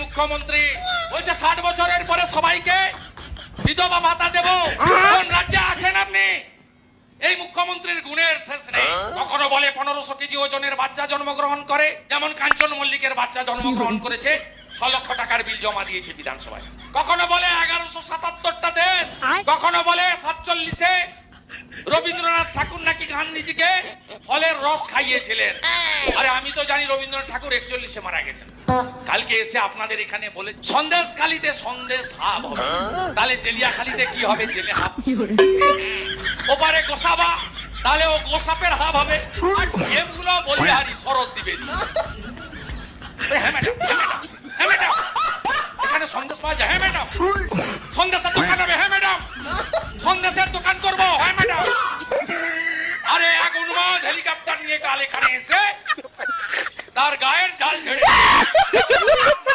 মুখ্যমন্ত্রী বলছে 60 বছরের পরে সবাইকে বিধবা ভাতা দেব। কোন রাজ্যে আছেন আপনি? এই মুখ্যমন্ত্রীর গুণের শেষ নেই। কখনো বলে 1500 কেজি ওজনের বাচ্চা জন্মগ্রহণ করে, যেমন কাঞ্চন মল্লিকের বাচ্চা জন্মগ্রহণ করেছে, 6 লক্ষ টাকার বিল জমা দিয়েছে বিধানসভায়। কখনো বলে 1177টা দেশ, কখনো বলে 47-এ রবীন্দ্রনাথ ঠাকুর নাকি গান্ধীজিকে ফলের রস খাইয়েছিলেন। আরে আমি তো জানি রবীন্দ্রনাথ ঠাকুর 41-এ মারা গেছেন। কালকে এসে আপনাদের এখানে বলে সন্দেশখালিতে সন্দেশ হাব হবে, তাহলে জেলিয়াখালিতে কি হবে? জেলে হাব। ওপারে গোসাবা, তাহলে ও গোসাপের হাব হবে। আর এমগুলো বলিহারি শরৎ দিবেন। হ্যাঁ ম্যাডাম, হ্যাঁ ম্যাডাম।